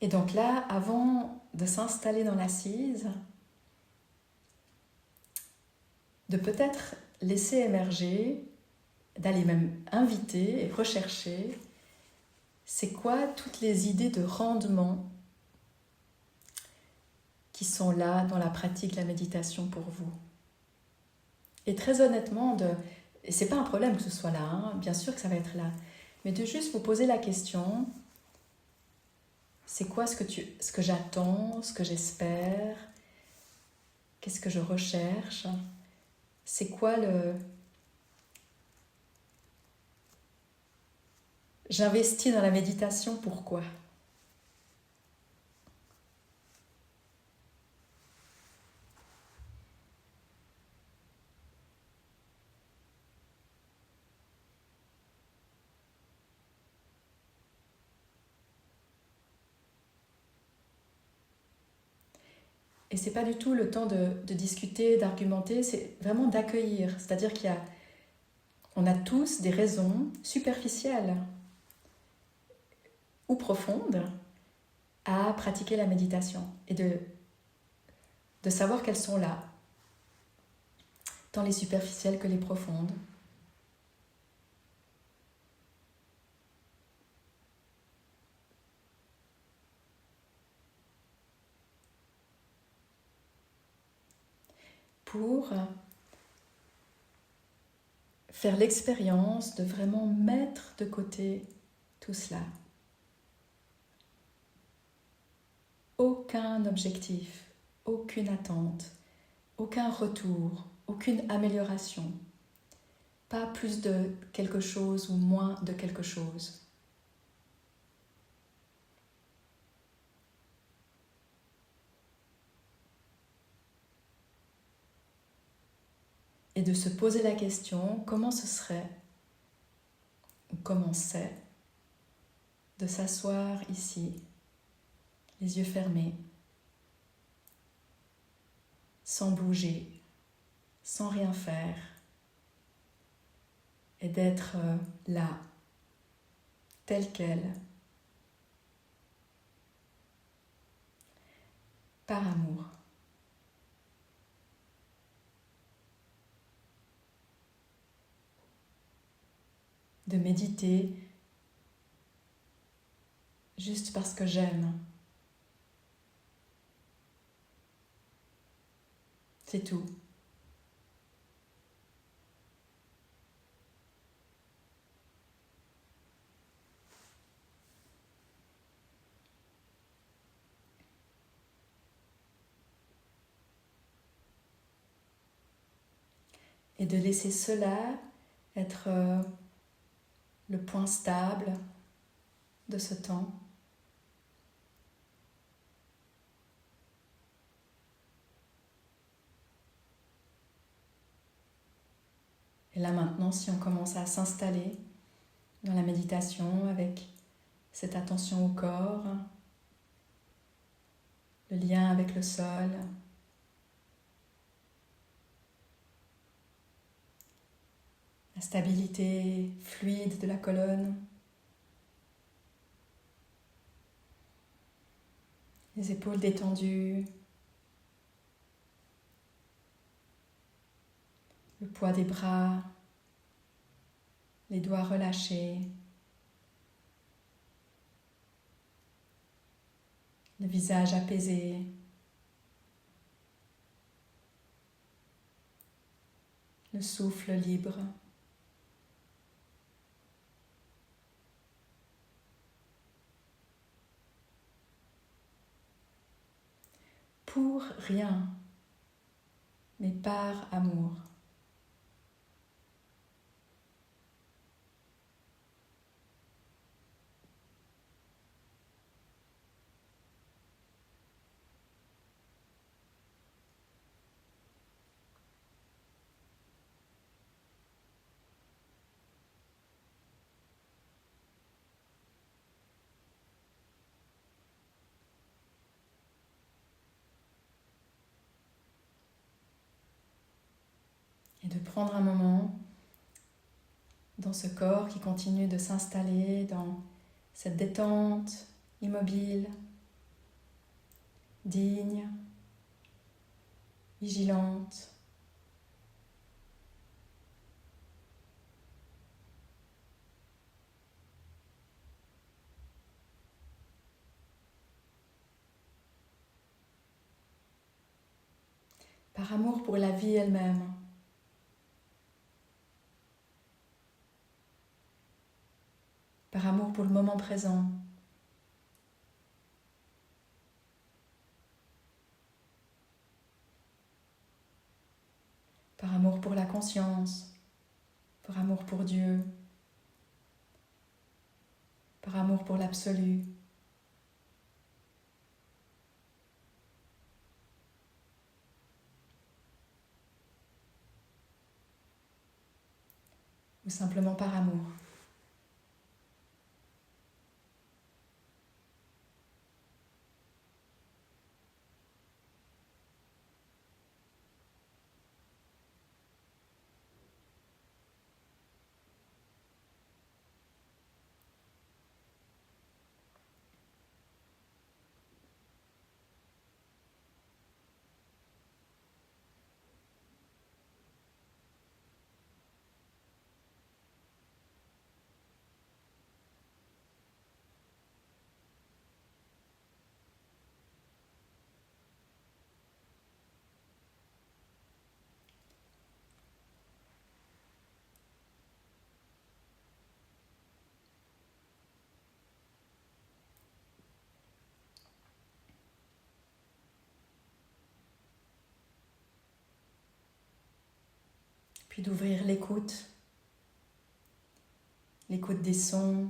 Et donc là, avant de s'installer dans l'assise, de peut-être laisser émerger, d'aller même inviter et rechercher, c'est quoi toutes les idées de rendement qui sont là dans la pratique de la méditation pour vous. Et très honnêtement, et c'est pas un problème que ce soit là, hein, bien sûr que ça va être là, mais de juste vous poser la question, c'est quoi ce que j'attends, ce que j'espère, qu'est-ce que je recherche, c'est quoi j'investis dans la méditation, pourquoi ? Et c'est pas du tout le temps de discuter, d'argumenter, c'est vraiment d'accueillir. C'est-à-dire on a tous des raisons superficielles ou profondes à pratiquer la méditation et de savoir qu'elles sont là, tant les superficielles que les profondes. Pour faire l'expérience de vraiment mettre de côté tout cela. Aucun objectif, aucune attente, aucun retour, aucune amélioration. Pas plus de quelque chose ou moins de quelque chose. Et de se poser la question, comment ce serait, ou comment c'est, de s'asseoir ici, les yeux fermés, sans bouger, sans rien faire, et d'être là, tel quel, par amour. De méditer juste parce que j'aime. C'est tout. Et de laisser cela être le point stable de ce temps. Et là maintenant, si on commence à s'installer dans la méditation avec cette attention au corps, le lien avec le sol, la stabilité fluide de la colonne, les épaules détendues, le poids des bras, les doigts relâchés, le visage apaisé, le souffle libre. Pour rien, mais par amour. Et de prendre un moment dans ce corps qui continue de s'installer dans cette détente immobile, digne, vigilante. Par amour pour la vie elle-même. Par amour pour le moment présent. Par amour pour la conscience. Par amour pour Dieu. Par amour pour l'absolu. Ou simplement par amour. Puis d'ouvrir l'écoute des sons,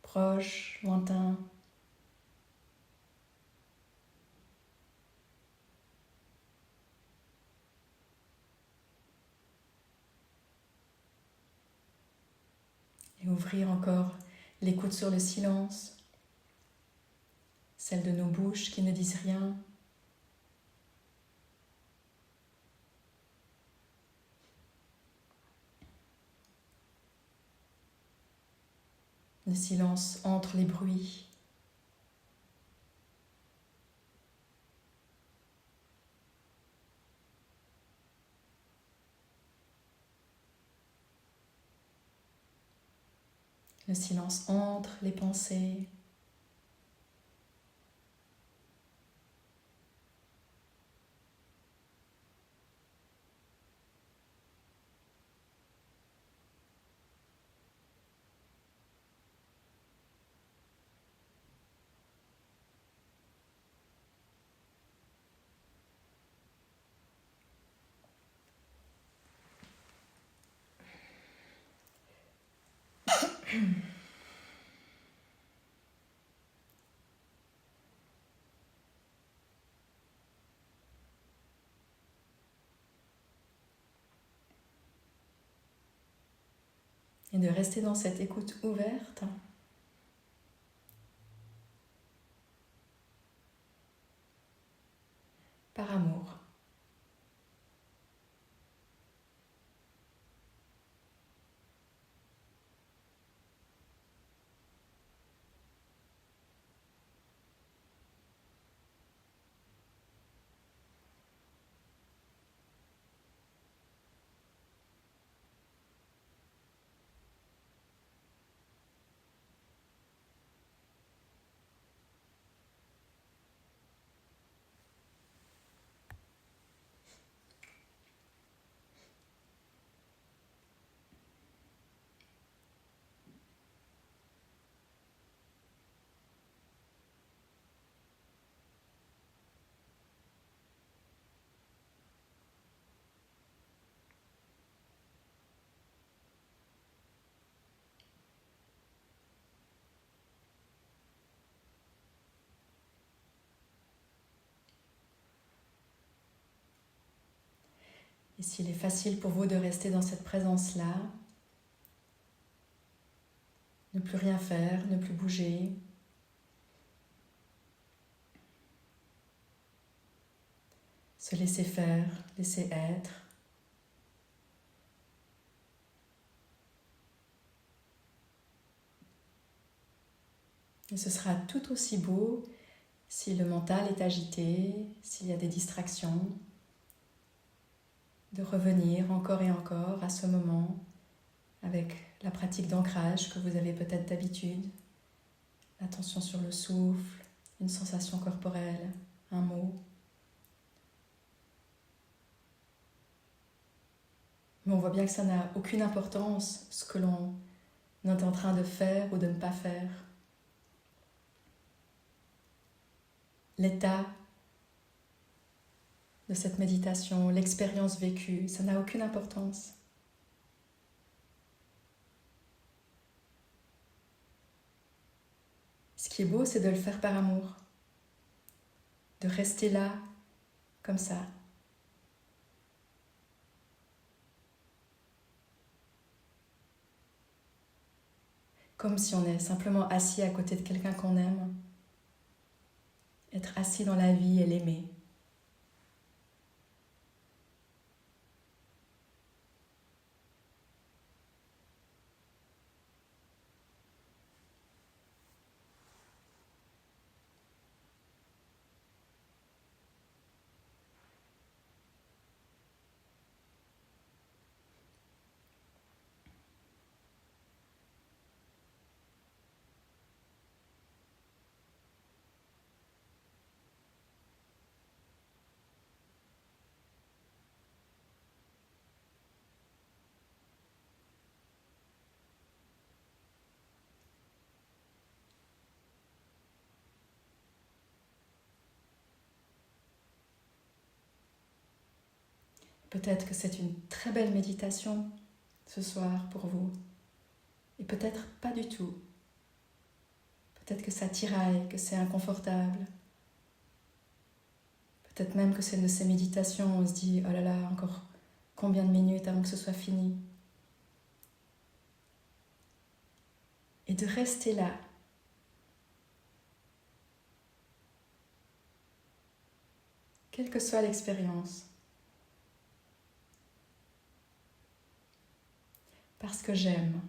proches, lointains. Et ouvrir encore l'écoute sur le silence, celle de nos bouches qui ne disent rien. Le silence entre les bruits. Le silence entre les pensées. Et de rester dans cette écoute ouverte. Par amour. Et s'il est facile pour vous de rester dans cette présence-là, ne plus rien faire, ne plus bouger, se laisser faire, laisser être. Et ce sera tout aussi beau si le mental est agité, s'il y a des distractions, de revenir encore et encore à ce moment avec la pratique d'ancrage que vous avez peut-être d'habitude, l'attention sur le souffle, une sensation corporelle, un mot. Mais on voit bien que ça n'a aucune importance, ce que l'on est en train de faire ou de ne pas faire. L'état de cette méditation, l'expérience vécue, ça n'a aucune importance. Ce qui est beau, c'est de le faire par amour, de rester là, comme ça. Comme si on est simplement assis à côté de quelqu'un qu'on aime. Être assis dans la vie et l'aimer. Peut-être que c'est une très belle méditation ce soir pour vous. Et peut-être pas du tout. Peut-être que ça tiraille, que c'est inconfortable. Peut-être même que c'est une de ces méditations où on se dit « Oh là là, encore combien de minutes avant que ce soit fini ?» Et de rester là. Quelle que soit l'expérience. Parce que j'aime.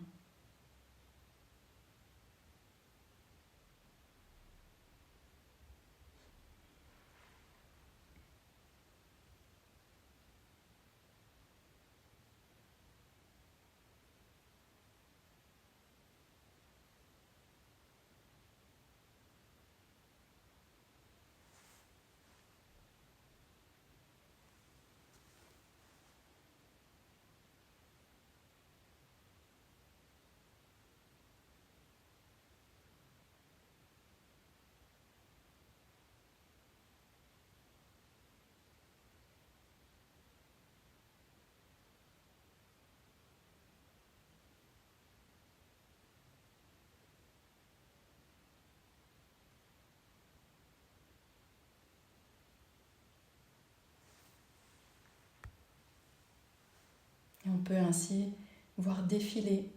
Et on peut ainsi voir défiler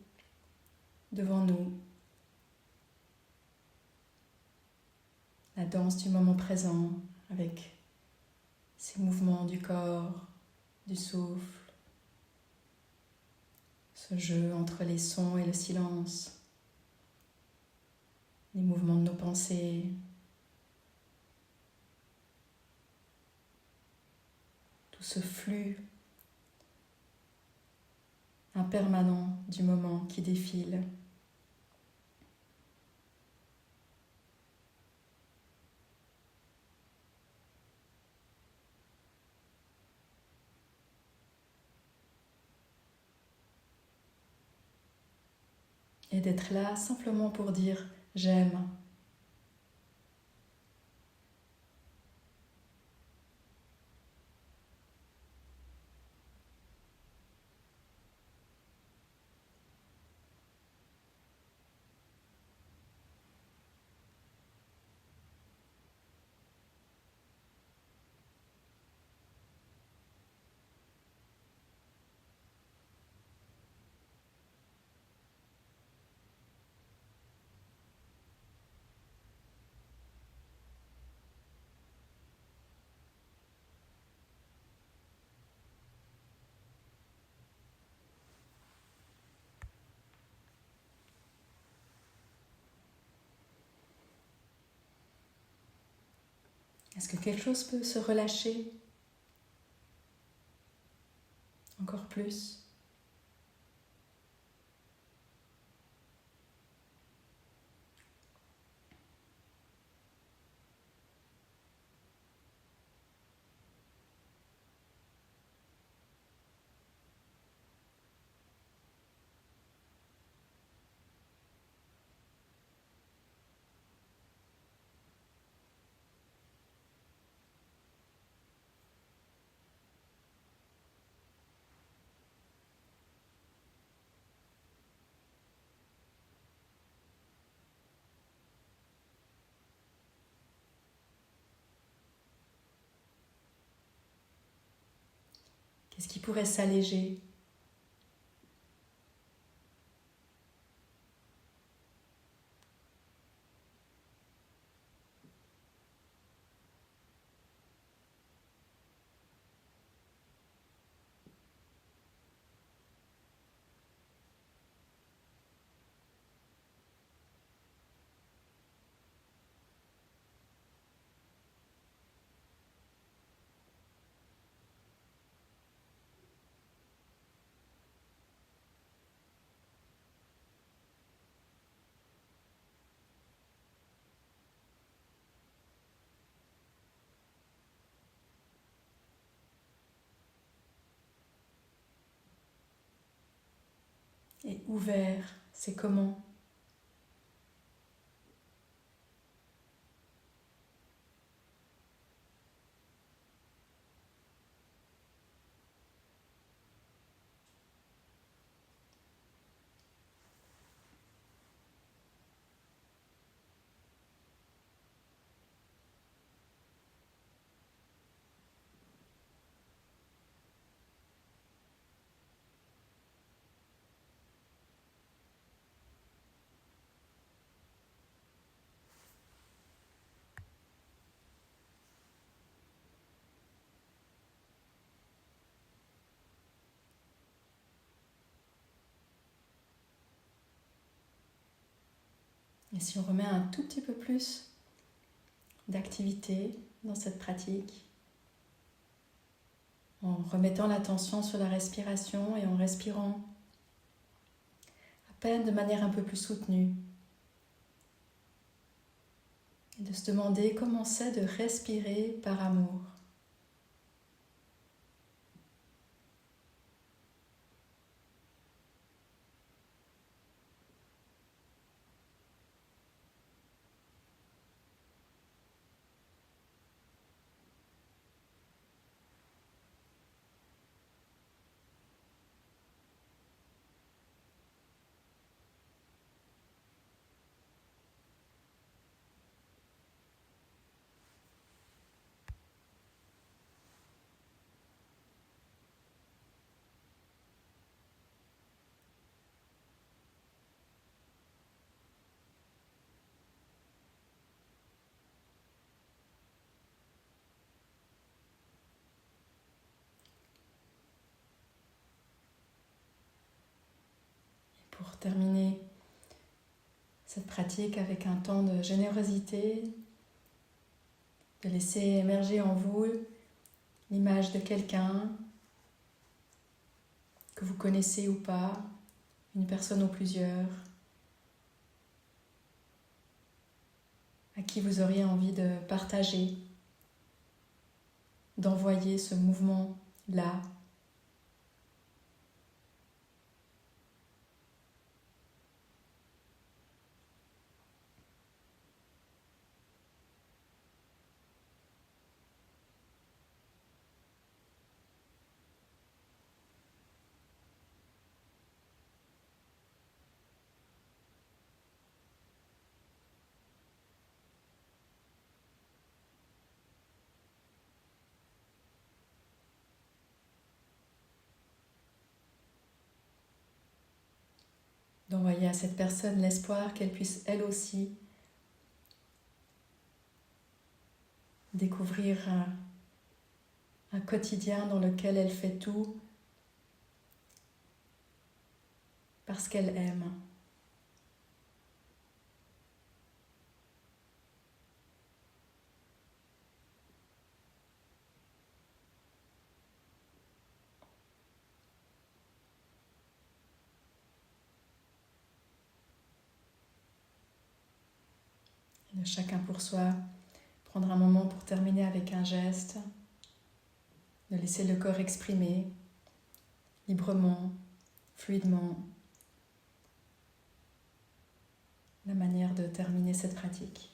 devant nous la danse du moment présent avec ces mouvements du corps, du souffle, ce jeu entre les sons et le silence, les mouvements de nos pensées, tout ce flux impermanent du moment qui défile. Et d'être là simplement pour dire « j'aime ». Est-ce que quelque chose peut se relâcher encore plus? Qu'est-ce qui pourrait s'alléger? Et ouvert, c'est comment? Et si on remet un tout petit peu plus d'activité dans cette pratique, en remettant l'attention sur la respiration et en respirant à peine de manière un peu plus soutenue, et de se demander comment c'est de respirer par amour. Pour terminer cette pratique avec un temps de générosité, de laisser émerger en vous l'image de quelqu'un que vous connaissez ou pas, une personne ou plusieurs, à qui vous auriez envie de partager, d'envoyer ce mouvement-là. D'envoyer à cette personne l'espoir qu'elle puisse elle aussi découvrir un quotidien dans lequel elle fait tout parce qu'elle aime. chacun pour soi, prendre un moment pour terminer avec un geste, de laisser le corps exprimer librement, fluidement, la manière de terminer cette pratique.